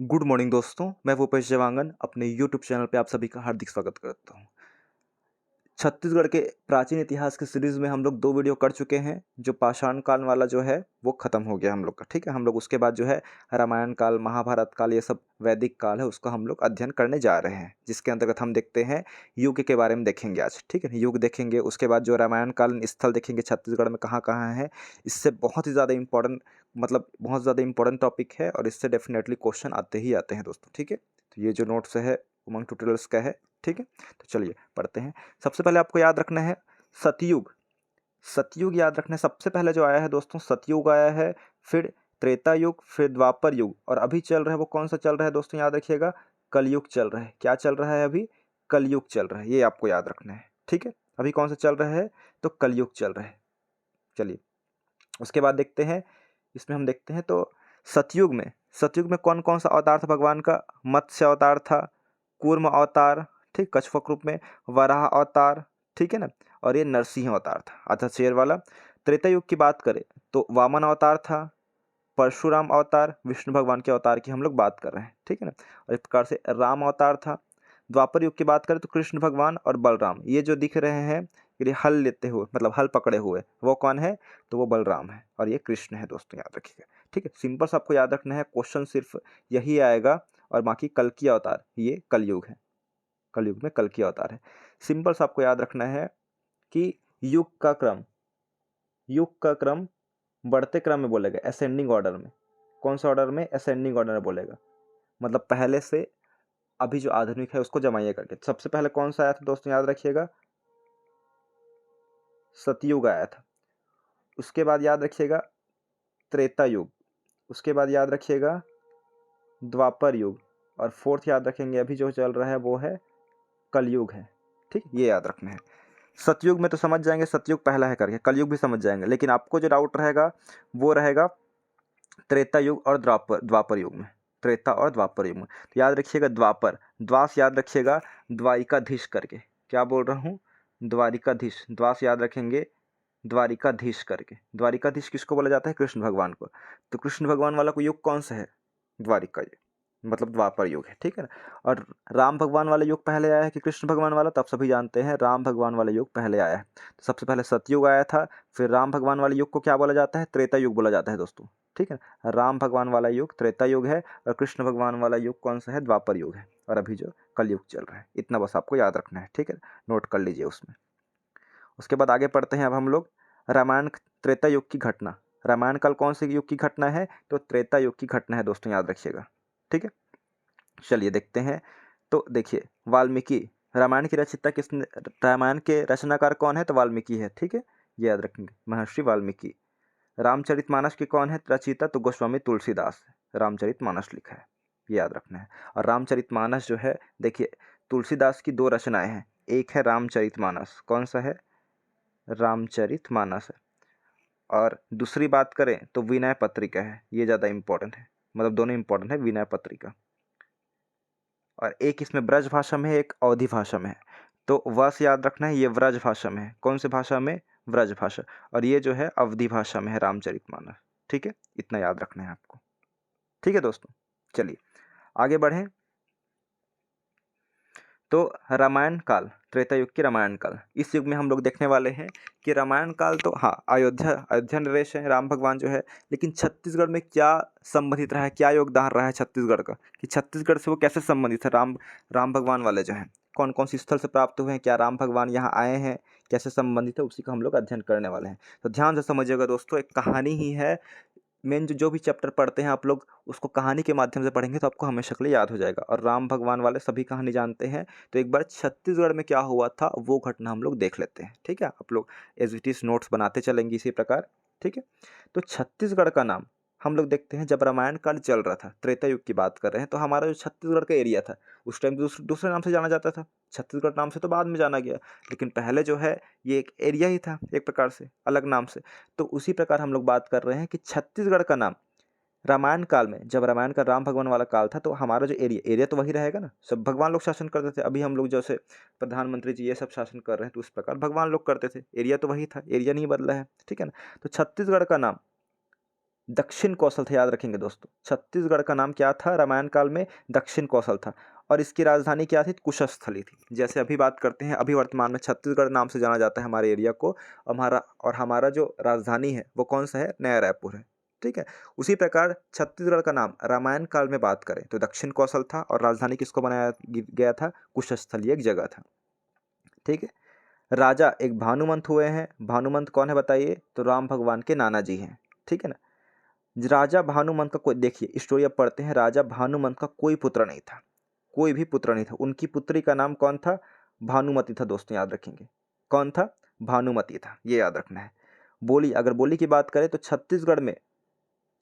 Good morning दोस्तों, मैं भूपेश जवांगन अपने यूट्यूब चैनल पे आप सभी का हार्दिक स्वागत करता हूँ। छत्तीसगढ़ के प्राचीन इतिहास की सीरीज़ में हम लोग 2 वीडियो कर चुके हैं। जो पाषाण काल वाला जो है वो ख़त्म हो गया हम लोग का, ठीक है। हम लोग उसके बाद जो है रामायण काल, महाभारत काल, ये सब वैदिक काल है, उसका हम लोग अध्ययन करने जा रहे हैं, जिसके अंतर्गत हम देखते हैं युग के बारे में देखेंगे आज, ठीक है। युग देखेंगे, उसके बाद जो रामायण कालीन स्थल देखेंगे छत्तीसगढ़ में कहाँ-कहाँ है। इससे बहुत ही ज़्यादा इम्पोर्टेंट, मतलब बहुत ज़्यादा इम्पोर्टेंट टॉपिक है और इससे डेफिनेटली क्वेश्चन आते ही आते हैं दोस्तों, ठीक है। तो ये जो नोट्स है उमंग ट्यूटोरियल्स का है, ठीक है। तो चलिए पढ़ते हैं। सबसे पहले आपको याद रखना है सतयुग। सतयुग याद रखना है। सबसे पहले जो आया है दोस्तों सतयुग आया है, फिर त्रेता युग, फिर द्वापर युग, और अभी चल रहा है वो कौन सा चल रहा है दोस्तों, याद रखिएगा, कलयुग चल रहा है। क्या चल रहा है अभी? कलयुग चल रहा है, ये आपको याद रखना है, ठीक है। अभी कौन सा चल रहा है? तो कलयुग चल रहा है। चलिए उसके बाद देखते हैं, इसमें हम देखते हैं तो सतयुग में कौन कौन सा अवतार था भगवान का? मत्स्य अवतार था, कूर्म अवतार, ठीक, कछुआ रूप में, वराह अवतार, ठीक है ना, और ये नरसिंह अवतार था, अर्थात शेर वाला। त्रेता युग की बात करें तो वामन अवतार था, परशुराम अवतार, विष्णु भगवान के अवतार की हम लोग बात कर रहे हैं, ठीक है ना। और इस प्रकार से राम अवतार था। द्वापर युग की बात करें तो कृष्ण भगवान और बलराम, ये जो दिख रहे हैं ये हल लेते हुए, मतलब हल पकड़े हुए, वो कौन है? तो वो बलराम है और ये कृष्ण है दोस्तों, याद रखिएगा, ठीक है। सिंपल सा आपको याद रखना है, क्वेश्चन सिर्फ यही आएगा। और बाकी कल की अवतार, ये कलयुग है, कलयुग में कल की अवतार है। सिंपल सा आपको याद रखना है कि युग का क्रम बढ़ते क्रम में बोलेगा, असेंडिंग ऑर्डर में। कौन सा ऑर्डर में? असेंडिंग ऑर्डर में बोलेगा, मतलब पहले से अभी जो आधुनिक है उसको जमाइए करके। सबसे पहले कौन सा आया था दोस्तों, याद रखिएगा, सतयुग आया था। उसके बाद याद रखिएगा त्रेता युग, उसके बाद याद रखिएगा द्वापर युग, और फोर्थ याद रखेंगे अभी जो चल रहा है वो है कलयुग है, ठीक, ये याद रखना है। सतयुग में तो समझ जाएंगे, सतयुग पहला है करके, कलयुग भी समझ जाएंगे, लेकिन आपको जो डाउट रहेगा वो रहेगा त्रेता युग और द्वापर द्वापर युग में। त्रेता और द्वापर युग में तो याद रखिएगा द्वापर, द्वास याद रखिएगा, द्वारिकाधीश करके। क्या बोल रहा हूँ? द्वारिकाधीश, द्वास याद रखेंगे, द्वारिकाधीश करके। द्वारिकाधीश किसको बोला जाता है? कृष्ण भगवान को। तो कृष्ण भगवान वाला को युग कौन सा है? द्वारिका युग, मतलब द्वापर युग है, ठीक है ना। और राम भगवान वाला युग पहले आया है कि कृष्ण भगवान वाला? तो आप सभी जानते हैं राम भगवान वाला युग पहले आया है। तो सबसे पहले सतयुग आया था, फिर राम भगवान वाले युग को क्या बोला जाता है? त्रेता युग बोला जाता है दोस्तों, ठीक है। राम भगवान वाला युग त्रेता युग है, और कृष्ण भगवान वाला युग कौन सा है? द्वापर युग है, और अभी जो कलयुग चल रहा है। इतना बस आपको याद रखना है, ठीक है, नोट कर लीजिए उसमें। उसके बाद आगे पढ़ते हैं अब हम लोग रामायण त्रेता युग की घटना। रामायण काल कौन से युग की घटना है? तो त्रेता युग की घटना है दोस्तों, याद रखिएगा, ठीक है। चलिए देखते हैं। तो देखिए वाल्मीकि, रामायण की रचयिता किसने, रामायण के रचनाकार कौन है? तो वाल्मीकि है, ठीक है, ये याद रखेंगे, महर्षि वाल्मीकि। रामचरितमानस के कौन है रचयिता? तो गोस्वामी तुलसीदास, रामचरितमानस लिखा है, ये याद रखना है। और रामचरितमानस जो है, देखिए तुलसीदास की 2 रचनाएं हैं, एक है रामचरितमानस, कौन सा है? रामचरितमानस है, और दूसरी बात करें तो विनय पत्रिका है, ये ज़्यादा इंपॉर्टेंट है, मतलब दोनों इंपॉर्टेंट है, विनय पत्रिका। और एक इसमें ब्रज भाषा में है, एक अवधी भाषा में है। तो वस याद रखना है, ये व्रज भाषा में है। कौन से भाषा में? व्रज भाषा। और ये जो है अवधी भाषा में है, रामचरितमानस, ठीक है, इतना याद रखना है आपको, ठीक है दोस्तों। चलिए आगे बढ़ें। तो रामायण काल, त्रेता युग की रामायण काल, इस युग में हम लोग देखने वाले हैं कि रामायण काल तो हाँ अयोध्या अयोध्या नरेश है, राम भगवान जो है, लेकिन छत्तीसगढ़ में क्या संबंधित रहा है, क्या योगदान रहा है छत्तीसगढ़ का, कि छत्तीसगढ़ से वो कैसे संबंधित है? राम भगवान वाले जो हैं कौन कौन सी स्थल से प्राप्त हुए हैं, क्या राम भगवान यहाँ आए हैं, कैसे संबंधित है, उसी का हम लोग अध्ययन करने वाले हैं। तो ध्यान से समझिएगा दोस्तों, एक कहानी ही है। मेन जो भी चैप्टर पढ़ते हैं आप लोग उसको कहानी के माध्यम से पढ़ेंगे तो आपको हमेशा के लिए याद हो जाएगा। और राम भगवान वाले सभी कहानी जानते हैं, तो एक बार छत्तीसगढ़ में क्या हुआ था वो घटना हम लोग देख लेते हैं, ठीक है। आप लोग एज इट इज नोट्स बनाते चलेंगे इसी प्रकार, ठीक है। तो छत्तीसगढ़ का नाम हम लोग देखते हैं, जब रामायण काल चल रहा था, त्रेता युग की बात कर रहे हैं, तो हमारा जो छत्तीसगढ़ का एरिया था उस टाइम दूसरे नाम से जाना जाता था। छत्तीसगढ़ नाम से तो बाद में जाना गया, लेकिन पहले जो है ये एक एरिया ही था, एक प्रकार से अलग नाम से। तो उसी प्रकार हम लोग बात कर रहे हैं कि छत्तीसगढ़ का नाम रामायण काल में, जब रामायण का राम भगवान वाला काल था, तो हमारा जो एरिया तो वही रहेगा ना, सब भगवान लोग शासन करते थे। अभी हम लोग जैसे प्रधानमंत्री जी ये सब शासन कर रहे हैं, तो उस प्रकार भगवान लोग करते थे, एरिया तो वही था, एरिया नहीं बदला है, ठीक है ना। तो छत्तीसगढ़ का नाम दक्षिण कौशल था, याद रखेंगे दोस्तों। छत्तीसगढ़ का नाम क्या था रामायण काल में? दक्षिण कौशल था। और इसकी राजधानी क्या थी? कुशस्थली थी। जैसे अभी बात करते हैं, अभी वर्तमान में छत्तीसगढ़ नाम से जाना जाता है हमारे एरिया को। हमारा जो राजधानी है वो कौन सा है? नया रायपुर है। ठीक है। उसी प्रकार छत्तीसगढ़ का नाम रामायण काल में बात करें तो दक्षिण कौशल था, और राजधानी किसको बनाया गया था? कुशस्थली एक जगह था। ठीक है। राजा एक भानुमंत हुए हैं। भानुमंत कौन है बताइए? तो राम भगवान के नाना जी हैं। ठीक है ना। राजा भानुमंत का कोई, देखिए स्टोरी अब पढ़ते हैं। राजा भानुमंत का कोई पुत्र नहीं था, कोई भी पुत्र नहीं था। उनकी पुत्री का नाम कौन था? भानुमति था दोस्तों, याद रखेंगे। कौन था? भानुमति था, ये याद रखना है। बोली, अगर बोली की बात करें तो छत्तीसगढ़ में,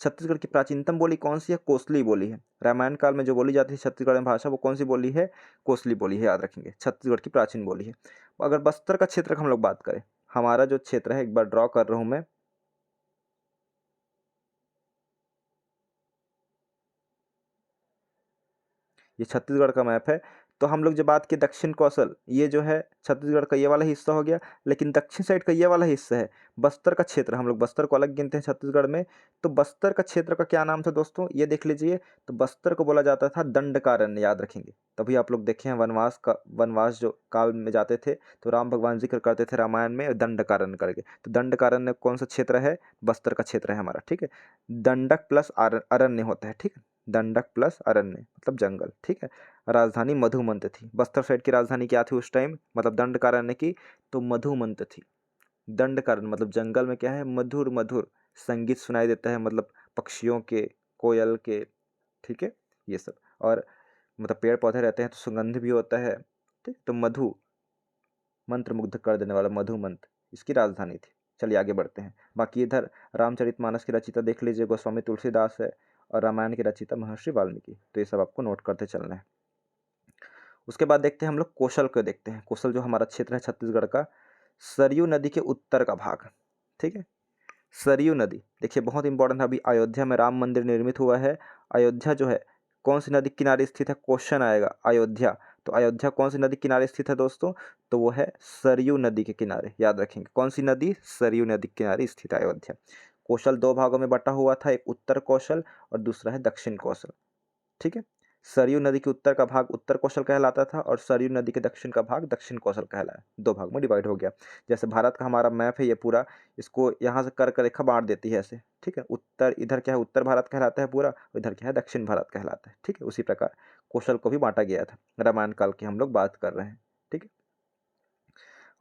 छत्तीसगढ़ की प्राचीनतम बोली कौन सी है? कोसली बोली है। रामायण काल में जो बोली जाती है छत्तीसगढ़ में भाषा, वो कौन सी बोली है? कोसली बोली है, याद रखेंगे। छत्तीसगढ़ की प्राचीन बोली है। अगर बस्तर का क्षेत्र का हम लोग बात करें, हमारा जो क्षेत्र है, एक बार ड्रॉ कर रहा हूं मैं, ये छत्तीसगढ़ का मैप है। तो हम लोग जब बात की दक्षिण कौशल, ये जो है छत्तीसगढ़ का ये वाला हिस्सा हो गया, लेकिन दक्षिण साइड का ये वाला हिस्सा है बस्तर का क्षेत्र। हम लोग बस्तर को अलग गिनते हैं छत्तीसगढ़ में। तो बस्तर का क्षेत्र का क्या नाम था दोस्तों? ये देख लीजिए। तो बस्तर को बोला जाता था दंडकारण्य, याद रखेंगे। तभी आप लोग देखे हैं वनवास जो काल में जाते थे तो राम भगवान जिक्र करते थे रामायण में दंडकारण्य करके। तो दंडकारण्य कौन सा क्षेत्र है? बस्तर का क्षेत्र है हमारा। ठीक है। दंडक प्लस अरण्य होता है। ठीक है। दंडक प्लस अरण्य मतलब जंगल। ठीक है। राजधानी मधुमंत थी। बस्तर साइड की राजधानी क्या थी उस टाइम, मतलब दंडकारण्य की? तो मधुमंत थी। दंडकारण्य मतलब जंगल में क्या है? मधुर मधुर संगीत सुनाई देता है, मतलब पक्षियों के, कोयल के। ठीक है। ये सब, और मतलब पेड़ पौधे रहते हैं तो सुगंध भी होता है। ठीक। तो मधु, मंत्र मुग्ध कर देने वाला मधुमंत इसकी राजधानी थी। चलिए आगे बढ़ते हैं। बाकी इधर रामचरितमानस की रचयिता देख लीजिए, गोस्वामी तुलसीदास है, और रामायण की रचयिता महर्षि वाल्मीकि। तो ये सब आपको नोट करते चलना है। उसके बाद देखते हैं हम लोग कौशल को, देखते हैं कौशल जो हमारा क्षेत्र है छत्तीसगढ़ का, सरयू नदी के उत्तर का भाग। ठीक है। सरयू नदी देखिए बहुत इंपॉर्टेंट है। अभी अयोध्या में राम मंदिर निर्मित हुआ है। अयोध्या जो है कौन सी नदी किनारे स्थित है? क्वेश्चन आएगा अयोध्या। तो अयोध्या कौन सी नदी किनारे स्थित है दोस्तों? तो वो है सरयू नदी के किनारे, याद रखेंगे। कौन सी नदी? सरयू नदी के किनारे स्थित है अयोध्या। कौशल दो भागों में बटा हुआ था, एक उत्तर कौशल और दूसरा है दक्षिण कौशल। ठीक है। सरयू नदी के उत्तर का भाग उत्तर कौशल कहलाता था, और सरयू नदी के दक्षिण का भाग दक्षिण कौशल कहलाया। दो भाग में डिवाइड हो गया। जैसे भारत का हमारा मैप है ये पूरा, इसको यहाँ से कर रेखा बांट देती है ऐसे। ठीक है। उत्तर इधर क्या है? उत्तर भारत कहलाता है पूरा, इधर क्या है? दक्षिण भारत कहलाता है। ठीक है। उसी प्रकार कौशल को भी बांटा गया था। रामायण काल की हम लोग बात कर रहे हैं। ठीक है।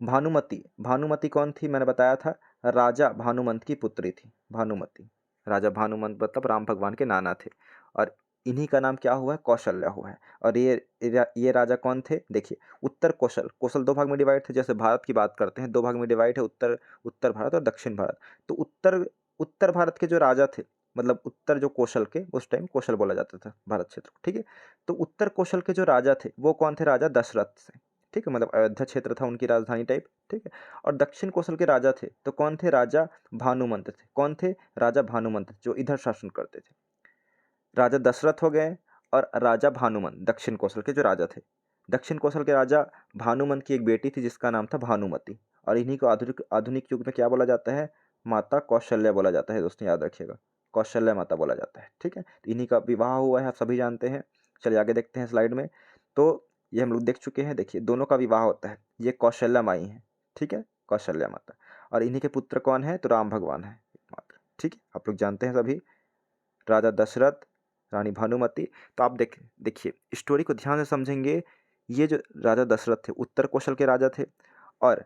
भानुमति, भानुमति कौन थी? मैंने बताया था, राजा भानुमंत की पुत्री थी भानुमति। राजा भानुमंत मतलब राम भगवान के नाना थे, और इन्हीं का नाम क्या हुआ है? कौशल्या हुआ है। और ये राजा कौन थे? देखिए उत्तर कौशल, कौशल दो भाग में डिवाइड थे। जैसे भारत की बात करते हैं, दो भाग में डिवाइड है, उत्तर उत्तर भारत और दक्षिण भारत। तो उत्तर उत्तर भारत के जो राजा थे, मतलब उत्तर जो कौशल के, उस टाइम कौशल बोला जाता था भारत क्षेत्र को। ठीक है। तो उत्तर कौशल के जो राजा थे वो कौन थे? राजा दशरथ से। ठीक है। मतलब अयोध्या क्षेत्र था उनकी राजधानी टाइप। ठीक है। और दक्षिण कौशल के राजा थे तो कौन थे? राजा भानुमंत थे। कौन थे? राजा भानुमंत, जो इधर शासन करते थे। राजा दशरथ हो गए और राजा भानुमंत दक्षिण कौशल के जो राजा थे। दक्षिण कौशल के राजा भानुमंत की एक बेटी थी जिसका नाम था भानुमति, और इन्हीं को आधुनिक आधुनिक युग में क्या बोला जाता है? माता कौशल्या बोला जाता है दोस्तों, याद रखिएगा। कौशल्या माता बोला जाता है। ठीक है। तो इन्हीं का विवाह हुआ है, आप सभी जानते हैं। चलिए आगे देखते हैं स्लाइड में। तो ये हम लोग देख चुके हैं। देखिए दोनों का विवाह होता है। ये कौशल्या माई है। ठीक है। कौशल्या माता, और इन्हीं के पुत्र कौन है? तो राम भगवान है एकमात्र। ठीक है। आप लोग जानते हैं सभी, राजा दशरथ, रानी भानुमति। तो आप देखिए स्टोरी को ध्यान से समझेंगे। ये जो राजा दशरथ थे उत्तर कौशल के राजा थे, और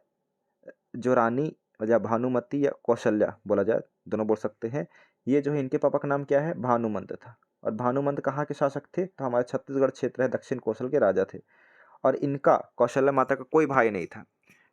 जो रानी या भानुमति या कौशल्या बोला जाए, दोनों बोल सकते हैं, ये जो है इनके पापा का नाम क्या है? भानुमंत था। और भानुमंत कहाँ के शासक थे? तो हमारे छत्तीसगढ़ क्षेत्र है, दक्षिण कौशल के राजा थे। और इनका कौशल्या माता का कोई भाई नहीं था।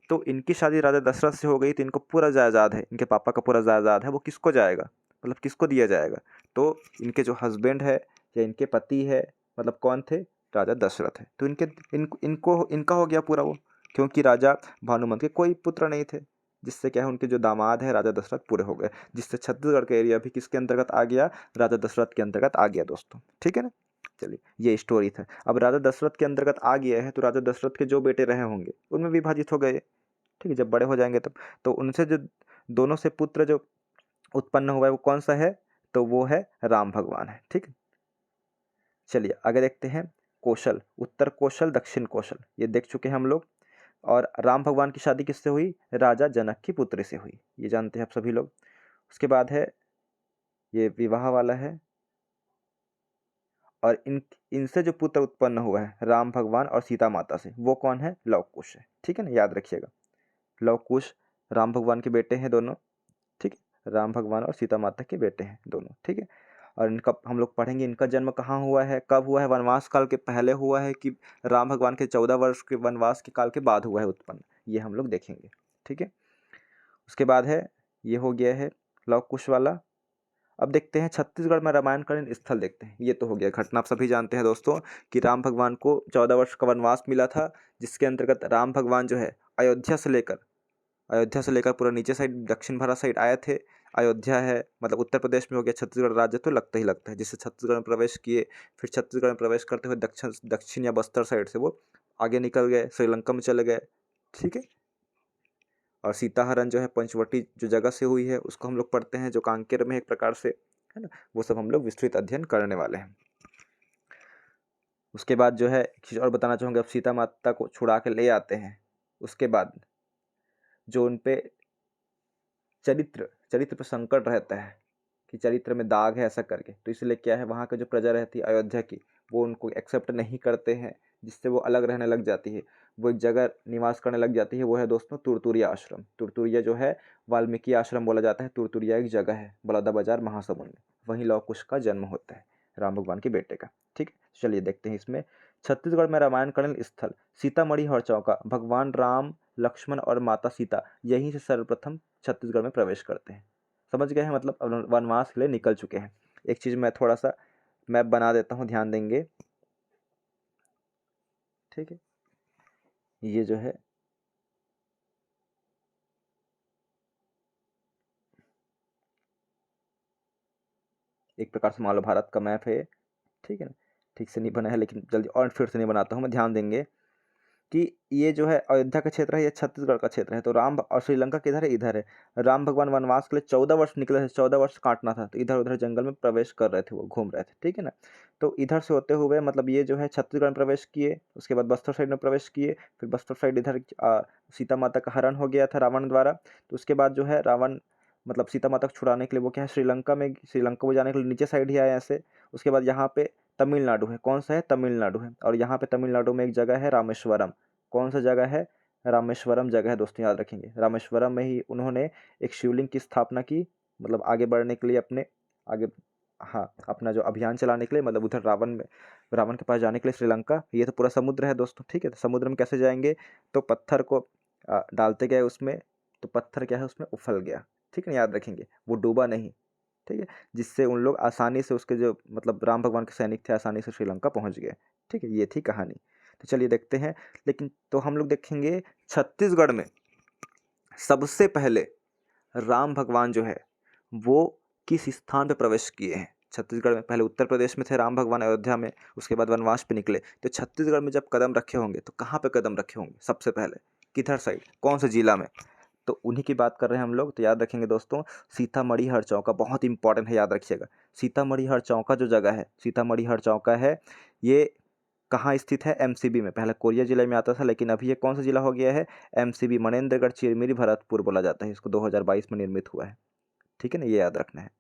तो इनकी शादी राजा दशरथ से हो गई, तो इनको पूरा जायदाद है, इनके पापा का पूरा जायदाद है, वो किसको जाएगा? मतलब किसको दिया जाएगा? तो इनके जो हस्बैंड है या इनके पति है, मतलब कौन थे? राजा दशरथ है। तो इनका हो गया पूरा वो, क्योंकि राजा भानुमंत के कोई पुत्र नहीं थे, जिससे क्या है उनके जो दामाद है राजा दशरथ पूरे हो गए, जिससे छत्तीसगढ़ का एरिया भी किसके अंतर्गत आ गया? राजा दशरथ के अंतर्गत आ गया दोस्तों। ठीक है ना। चलिए ये स्टोरी था। अब राजा दशरथ के अंतर्गत आ गया है, तो राजा दशरथ के जो बेटे रहे होंगे उनमें विभाजित हो गए। ठीक है। जब बड़े हो जाएंगे तब, तो उनसे जो दोनों से पुत्र जो उत्पन्न हुआ है वो कौन सा है? तो वो है राम भगवान है। ठीक है, चलिए आगे देखते हैं। कौशल, उत्तर कौशल दक्षिण कौशल, ये देख चुके हैं हम लोग। और राम भगवान की शादी किससे हुई? राजा जनक की पुत्री से हुई, ये जानते हैं आप सभी लोग। उसके बाद है ये विवाह वाला है। और इनसे जो पुत्र उत्पन्न हुआ है राम भगवान और सीता माता से, वो कौन है? लव कुश है। ठीक है ना, याद रखिएगा। लव कुश राम भगवान के बेटे हैं दोनों। ठीक है, राम भगवान और सीता माता के बेटे हैं दोनों। ठीक है, और इनका हम लोग पढ़ेंगे इनका जन्म कहाँ हुआ है, कब हुआ है, वनवास काल के पहले हुआ है कि राम भगवान के 14 वर्ष के वनवास के काल के बाद हुआ है उत्पन्न, ये हम लोग देखेंगे। ठीक है, उसके बाद है ये हो गया है लव कुश वाला। अब देखते हैं छत्तीसगढ़ में रामायणकालीन स्थल देखते हैं। ये तो हो गया घटना, आप सभी जानते हैं दोस्तों कि राम भगवान को 14 वर्ष का वनवास मिला था, जिसके अंतर्गत राम भगवान जो है अयोध्या से लेकर पूरा नीचे साइड दक्षिण भारत साइड आए थे। अयोध्या है मतलब उत्तर प्रदेश में हो गया, छत्तीसगढ़ राज्य तो लगता ही लगता है, जिससे छत्तीसगढ़ में प्रवेश किए। फिर छत्तीसगढ़ में प्रवेश करते हुए दक्षिण या बस्तर साइड से वो आगे निकल गए, श्रीलंका में चले गए। ठीक है, और सीताहरण जो है पंचवटी जो जगह से हुई है उसको हम लोग पढ़ते हैं, जो कांकेर में एक प्रकार से है ना, वो सब हम लोग विस्तृत अध्ययन करने वाले हैं। उसके बाद जो है एक चीज़ और बताना चाहूँगा, अब सीता माता को छुड़ा के ले आते हैं, उसके बाद जो उन पे चरित्र पे संकट रहता है कि चरित्र में दाग है ऐसा करके, तो इसलिए क्या है, वहाँ की जो प्रजा रहती है अयोध्या की, वो उनको एक्सेप्ट नहीं करते हैं, जिससे वो अलग रहने लग जाती है। वो एक जगह निवास करने लग जाती है, वो है दोस्तों तुरतुरिया आश्रम। तुरतुरिया जो है वाल्मीकि आश्रम बोला जाता है। तुरतुरिया एक जगह है बलौदा बाजार महासमुंद में, वहीं लव कुश का जन्म होता है, राम भगवान के बेटे का। ठीक है, चलिए देखते हैं इसमें। छत्तीसगढ़ में रामायणकालीन स्थल सीतामढ़ी हरचौका, भगवान राम लक्ष्मण और माता सीता यहीं से सर्वप्रथम छत्तीसगढ़ में प्रवेश करते हैं। समझ गए हैं, मतलब वनवास के लिए निकल चुके हैं। एक चीज़ मैं थोड़ा सा मैप बना देता हूँ, ध्यान देंगे। ठीक है, ये जो है एक प्रकार से महाभारत का मैप है। ठीक है ना, ठीक से नहीं बना है लेकिन जल्दी और फिर से नहीं बनाता हूँ मैं, ध्यान देंगे कि ये जो है अयोध्या का क्षेत्र है, ये छत्तीसगढ़ का क्षेत्र है। तो राम और श्रीलंका किधर है? इधर है। राम भगवान वनवास के लिए 14 वर्ष निकले थे, 14 वर्ष काटना था, तो इधर उधर जंगल में प्रवेश कर रहे थे, वो घूम रहे थे। ठीक है ना, तो इधर से होते हुए मतलब ये जो है छत्तीसगढ़ में प्रवेश किए, उसके बाद बस्तर साइड में प्रवेश किए, फिर बस्तर साइड इधर सीता माता का हरण हो गया था रावण द्वारा। तो उसके बाद जो है रावण मतलब सीता माता को छुड़ाने के लिए वो क्या है, श्रीलंका को जाने के लिए नीचे साइड ही आया ऐसे। उसके बाद यहाँ पे तमिलनाडु है, कौन सा है? तमिलनाडु है। और यहाँ पे तमिलनाडु में एक जगह है रामेश्वरम। कौन सा जगह है? रामेश्वरम जगह है दोस्तों, याद रखेंगे। रामेश्वरम में ही उन्होंने एक शिवलिंग की स्थापना की, मतलब आगे बढ़ने के लिए अपने आगे, हाँ, अपना जो अभियान चलाने के लिए, मतलब उधर रावण के पास जाने के लिए श्रीलंका। ये तो पूरा समुद्र है दोस्तों। ठीक है, तो समुद्र में कैसे जाएंगे? तो पत्थर को डालते गए उसमें, तो पत्थर क्या है उसमें उफल गया। ठीक है, याद रखेंगे, वो डूबा नहीं। ठीक है, जिससे उन लोग आसानी से उसके जो मतलब राम भगवान के सैनिक थे आसानी से श्रीलंका पहुंच गए। ठीक है, ये थी कहानी। तो चलिए देखते हैं। लेकिन तो हम लोग देखेंगे छत्तीसगढ़ में सबसे पहले राम भगवान जो है वो किस स्थान पे प्रवेश किए हैं। छत्तीसगढ़ में पहले उत्तर प्रदेश में थे राम भगवान, अयोध्या में, उसके बाद वनवास पे निकले। तो छत्तीसगढ़ में जब कदम रखे होंगे तो कहाँ पे कदम रखे होंगे सबसे पहले? किधर साइड, कौन से जिला में? तो उन्हीं की बात कर रहे हैं हम लोग। तो याद रखेंगे दोस्तों, सीतामढ़ी हरचौका बहुत इंपॉर्टेंट है, याद रखिएगा। सीतामढ़ी हरचौका जो जगह है, सीतामढ़ी हरचौका है, ये कहाँ स्थित है? एमसीबी में। पहले कोरिया जिले में आता था, लेकिन अभी ये कौन सा जिला हो गया है? एमसीबी, मनेन्द्रगढ़ चिरमिरी भरतपुर बोला जाता है इसको। 2022 में निर्मित हुआ है। ठीक है ना, ये याद रखना है।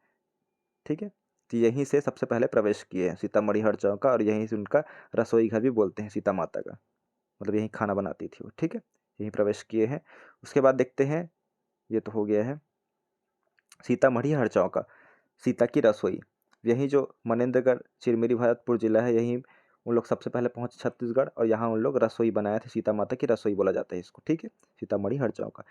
ठीक है, तो यहीं से सबसे पहले प्रवेश किए हैं सीतामढ़ी हरचौका, और यहीं से उनका रसोई घर भी बोलते हैं सीता माता का, मतलब यहीं खाना बनाती थी वो। ठीक है, यहीं प्रवेश किए हैं। उसके बाद देखते हैं, ये तो हो गया है सीतामढ़ी हरचौका, सीता की रसोई। यहीं जो मनेन्द्रगढ़ चिरमिरी भरतपुर जिला है, यहीं उन लोग सबसे पहले पहुंचे छत्तीसगढ़, और यहाँ उन लोग रसोई बनाए थे, सीता माता की रसोई बोला जाता है इसको। ठीक है, सीतामढ़ी हरचौका।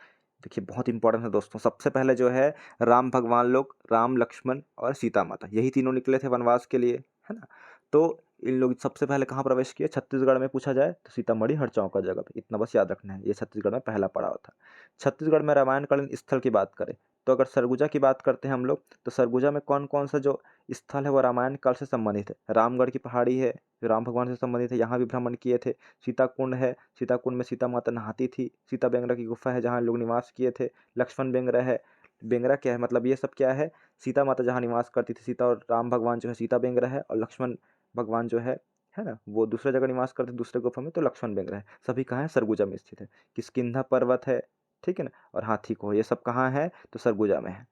देखिए बहुत इंपॉर्टेंट है दोस्तों। सबसे पहले जो है राम भगवान लोग, राम लक्ष्मण और सीता माता, यही तीनों निकले थे वनवास के लिए, है ना। तो इन लोग सबसे पहले कहाँ प्रवेश किए? छत्तीसगढ़ में पूछा जाए तो सीतामढ़ी हरचौका जगह पे, इतना बस याद रखना है, ये छत्तीसगढ़ में पहला पड़ाव था। छत्तीसगढ़ में रामायणकालीन स्थल की बात करें तो अगर सरगुजा की बात करते हैं हम लोग, तो सरगुजा में कौन कौन सा जो स्थल है वो रामायण काल से संबंधित है? रामगढ़ की पहाड़ी है जो राम भगवान से संबंधित है, यहाँ भी भ्रमण किए थे। सीता कुंड है, सीता कुंड में सीता माता नहाती थी। सीता बेंगरा की गुफा है जहाँ लोग निवास किए थे। लक्ष्मण बेंगरा है, बेंगरा क्या है, मतलब ये सब क्या है, सीता माता जहाँ निवास करती थी, सीता और राम भगवान जो है सीता बेंगरा है, और लक्ष्मण भगवान जो है ना, वो दूसरे जगह निवास करते दूसरे गुफा में, तो लक्ष्मण बेंगरा है। सभी कहाँ है, सरगुजा में स्थित है। किष्किंधा पर्वत है, ठीक है ना, और हाथी को, ये सब कहाँ है, तो सरगुजा में है।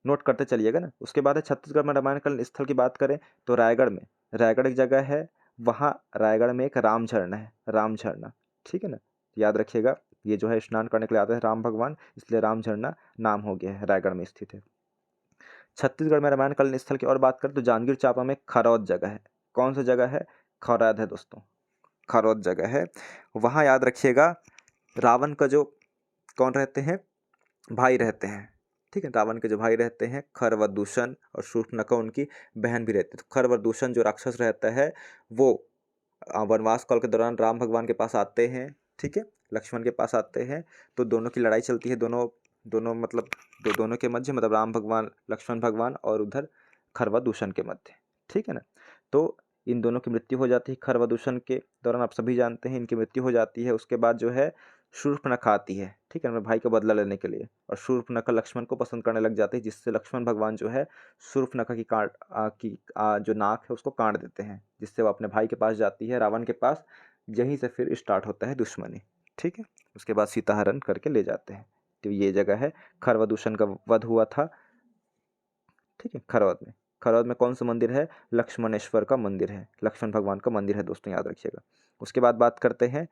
नोट करते चलिएगा ना। उसके बाद है छत्तीसगढ़ में रामायण कालीन स्थल की बात करें तो रायगढ़ में, रायगढ़ एक जगह है, वहाँ रायगढ़ में एक राम झरना है, राम झरना, ठीक है ना, याद रखिएगा। ये जो है स्नान करने के लिए आते हैं राम भगवान, इसलिए राम झरना नाम हो गया है, रायगढ़ में स्थित है। छत्तीसगढ़ में रामायण कालीन स्थल की और बात करें तो जांजगीर चांपा में खरौद जगह है। कौन सी जगह है, खरौद है दोस्तों, खरौद जगह है। वहाँ याद रखिएगा रावण का जो कौन रहते हैं, भाई रहते हैं, ठीक है, रावण के जो भाई रहते हैं खरवदूषण, और शूर्पणखा उनकी बहन भी रहती है। तो खरवदूषण जो राक्षस रहता है वो वनवास काल के दौरान राम भगवान के पास आते हैं, ठीक है, लक्ष्मण के पास आते हैं, तो दोनों की लड़ाई चलती है, दोनों दोनों मतलब दोनों के मध्य, मतलब राम भगवान लक्ष्मण भगवान और उधर खरवदूषण के मध्य, ठीक है ना। तो इन दोनों की मृत्यु हो जाती है खरवदूषण के दौरान, आप सभी जानते हैं इनकी मृत्यु हो जाती है। उसके बाद जो है शूर्पणखा आती है, ठीक है, अपने भाई का बदला लेने के लिए, और शूर्पणखा लक्ष्मण को पसंद करने लग जाती है, जिससे लक्ष्मण भगवान जो है शूर्पणखा की जो नाक है उसको काट देते हैं, जिससे वो अपने भाई के पास जाती है, रावण के पास। यहीं से फिर स्टार्ट होता है दुश्मनी, ठीक है। उसके बाद सीता हरण करके ले जाते हैं। तो ये जगह है, खरवदूषण का वध हुआ था, ठीक है, खरौद में। खरौद में कौन सा मंदिर है, लक्ष्मणेश्वर का मंदिर है, लक्ष्मण भगवान का मंदिर है दोस्तों, याद रखिएगा। उसके बाद बात करते हैं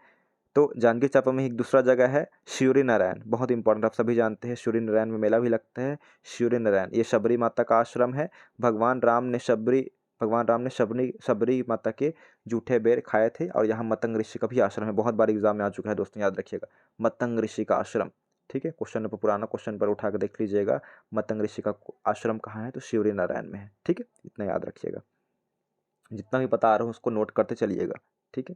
तो जांजगीर चांपा में एक दूसरा जगह है शिवरी नारायण, बहुत इंपॉर्टेंट, आप सभी जानते हैं शिवरी नारायण में मेला भी लगता है। शिवरी नारायण ये शबरी माता का आश्रम है। भगवान राम ने शबरी माता के जूठे बेर खाए थे, और यहाँ मतंग ऋषि का भी आश्रम है, बहुत बार एग्जाम में आ चुका है दोस्तों, याद रखिएगा, मतंग ऋषि का आश्रम, ठीक है, क्वेश्चन पर पुराना क्वेश्चन पर उठा कर देख लीजिएगा, मतंग ऋषि का आश्रम कहाँ है, तो शिवरी नारायण में है, ठीक है, इतना याद रखिएगा। जितना भी बता रहा हूँ उसको नोट करते चलिएगा, ठीक है।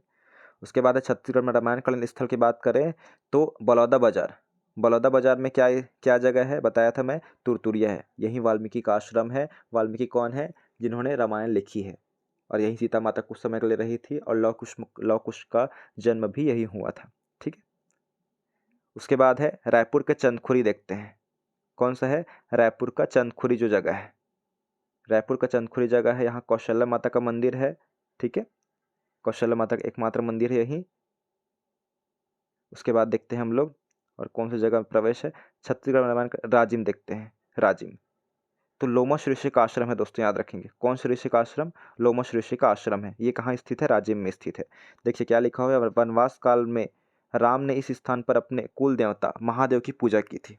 उसके बाद है छत्तीसगढ़ में रामायण कालीन स्थल की बात करें तो बलौदा बाजार, बलौदा बाजार में क्या क्या जगह है, बताया था मैं, तुरतुरिया है, यही वाल्मीकि का आश्रम है। वाल्मीकि कौन है, जिन्होंने रामायण लिखी है, और यही सीता माता कुछ समय के लिए रही थी, और लव कुश का जन्म भी यही हुआ था, ठीक है। उसके बाद है रायपुर के चंदखुरी, देखते हैं कौन सा है, रायपुर का चंदखुरी जो जगह है, रायपुर का चंदखुरी जगह है, यहाँ कौशल्या माता का मंदिर है, ठीक है, कौशल्या माता का एकमात्र मंदिर है यही। उसके बाद देखते हैं हम लोग और कौन सी जगह में प्रवेश है, छत्तीसगढ़ में रामायण राजिम देखते हैं, राजिम तो लोमश ऋषि का आश्रम है दोस्तों, याद रखेंगे, कौन सा ऋषि का आश्रम, लोमश ऋषि का आश्रम है। ये कहाँ स्थित है, राजिम में स्थित है। देखिए क्या लिखा हुआ है, वनवास काल में राम ने इस स्थान पर अपने कुल देवता महादेव की पूजा की थी।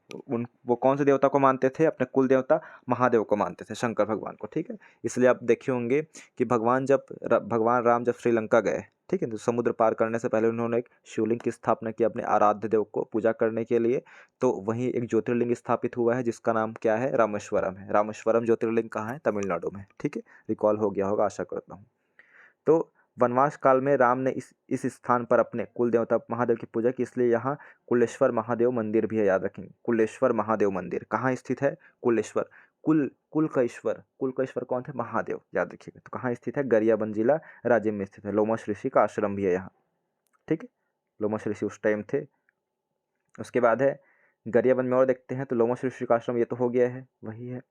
वो कौन से देवता को मानते थे, अपने कुल देवता महादेव को मानते थे, शंकर भगवान को, ठीक है। इसलिए आप देखे होंगे कि भगवान राम जब श्रीलंका गए, ठीक है, तो समुद्र पार करने से पहले उन्होंने एक शिवलिंग की स्थापना की अपने आराध्य देव को पूजा करने के लिए। तो वहीं एक ज्योतिर्लिंग स्थापित हुआ है जिसका नाम क्या है, रामेश्वरम है। रामेश्वरम ज्योतिर्लिंग कहाँ है, तमिलनाडु में, ठीक है, रिकॉल हो गया होगा आशा करता हूँ। तो वनवास काल में राम ने इस स्थान पर अपने कुल देवता महादेव की पूजा की, इसलिए यहाँ कुलेश्वर महादेव मंदिर भी है, याद रखेंगे, कुलेश्वर महादेव मंदिर कहाँ स्थित है, कुलेश्वर, कुल का ईश्वर कौन थे, महादेव, याद रखिएगा। तो कहाँ स्थित है, गरियाबंद जिला राज्य में स्थित है। लोमश ऋषि का आश्रम भी है यहाँ, ठीक है, लोमश ऋषि उस टाइम थे। उसके बाद है गरियाबंद में और देखते हैं तो लोमश ऋषि का आश्रम ये तो हो गया है, वही है।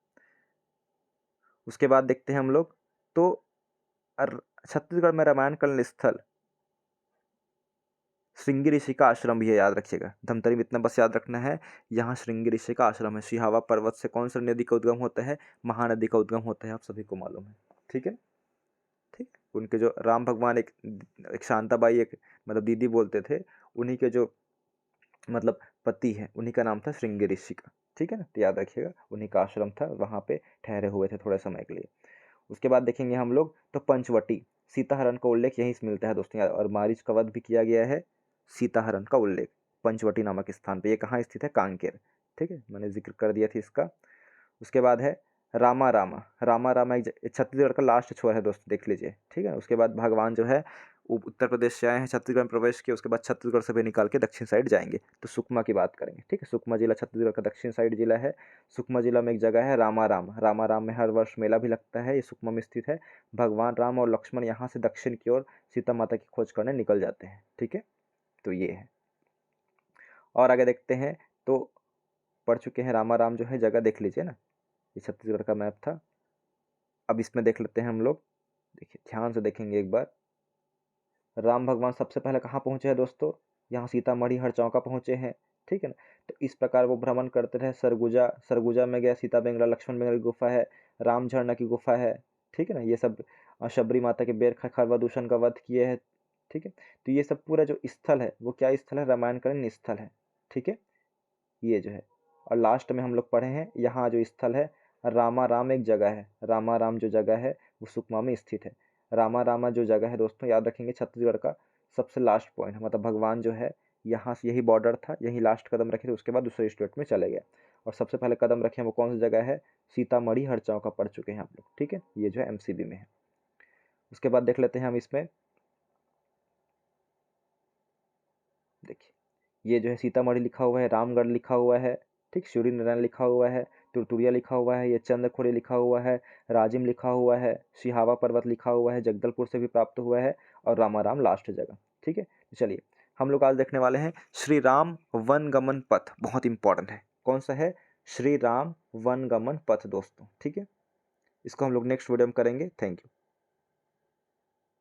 उसके बाद देखते हैं हम लोग तो छत्तीसगढ़ में रामायण कालीन स्थल श्रृंगी ऋषि का आश्रम भी है, याद रखिएगा। धमतरी में इतना बस याद रखना है, यहाँ श्रृंगी ऋषि का आश्रम है। सिहावा पर्वत से कौन सा नदी का उद्गम होता है, महानदी का उद्गम होता है, आप सभी को मालूम है, ठीक है, ठीक। उनके जो राम भगवान एक शांताबाई, एक मतलब दीदी बोलते थे, उन्हीं के जो मतलब पति है, उन्हीं का नाम था श्रृंगी ऋषि का, ठीक है ना, तो याद रखिएगा, उन्हीं का आश्रम था, वहाँ पे ठहरे हुए थे थोड़े समय के लिए। उसके बाद देखेंगे हम लोग तो पंचवटी, सीताहरण का उल्लेख यहीं से मिलता है दोस्तों, और मारीच का वध भी किया गया है, सीताहरण का उल्लेख पंचवटी नामक स्थान पे, ये कहाँ स्थित है, कांकेर, ठीक है, मैंने जिक्र कर दिया था इसका। उसके बाद है रामा रामा, रामा रामा एक छत्तीसगढ़ का लास्ट छोर है दोस्तों, देख लीजिए, ठीक है। उसके बाद भगवान जो है उत्तर प्रदेश से आए हैं, छत्तीसगढ़ में प्रवेश किए, उसके बाद छत्तीसगढ़ से भी निकाल के दक्षिण साइड जाएंगे, तो सुकमा की बात करेंगे, ठीक है। सुकमा जिला छत्तीसगढ़ का दक्षिण साइड जिला है। सुकमा जिला में एक जगह है रामा राम, रामा राम में हर वर्ष मेला भी लगता है, ये सुकमा में स्थित है। भगवान राम और लक्ष्मण यहाँ से दक्षिण की ओर सीता माता की खोज करने निकल जाते हैं, ठीक है, तो ये है। और आगे देखते हैं तो पढ़ चुके हैं। रामाराम जो है जगह देख लीजिए ना, ये छत्तीसगढ़ का मैप था। अब इसमें देख लेते हैं हम लोग, देखिए ध्यान से देखेंगे एक बार। राम भगवान सबसे पहले कहाँ पहुँचे हैं दोस्तों? यहाँ सीतामढ़ी हरचौका पहुँचे हैं, ठीक है ना। तो इस प्रकार वो भ्रमण करते रहे। सरगुजा, सरगुजा में गया, सीता बेंगला लक्ष्मण बेंगला की गुफा है, राम झरना की गुफा है, ठीक है ना। ये सब शबरी माता के बेर खरवा दूषण का वध किए हैं, ठीक है। तो ये सब पूरा जो स्थल है वो क्या स्थल है? रामायणकालीन स्थल है, ठीक है, ये जो है। और लास्ट में हम लोग पढ़े हैं यहाँ जो स्थल है रामाराम एक जगह है, रामाराम जो जगह है वो सुकमा में स्थित है। रामारामा जो जगह है दोस्तों याद रखेंगे छत्तीसगढ़ का सबसे लास्ट पॉइंट है, मतलब भगवान जो है यहाँ से यही बॉर्डर था, यही लास्ट कदम रखे थे, उसके बाद दूसरे स्टेट में चले गए। और सबसे पहले कदम रखे हैं वो कौन सी जगह है? सीतामढ़ी हरचौका पढ़ चुके हैं आप लोग, ठीक है, ये जो है एमसीबी में है। उसके बाद देख लेते हैं हम इसमें, देखिए ये जो है सीतामढ़ी लिखा हुआ है, रामगढ़ लिखा हुआ है, ठीक, सूर्य नारायण लिखा हुआ है, तुरतुरिया लिखा हुआ है, ये चंद्रखोड़ी लिखा हुआ है, राजिम लिखा हुआ है, सिहावा पर्वत लिखा हुआ है, जगदलपुर से भी प्राप्त हुआ है, और रामाराम लास्ट जगह, ठीक है। तो चलिए हम लोग आज देखने वाले हैं श्री राम वन गमन पथ, बहुत इंपॉर्टेंट है। कौन सा है? श्री राम वन गमन पथ दोस्तों, ठीक है। इसको हम लोग नेक्स्ट वीडियो में करेंगे। Thank you.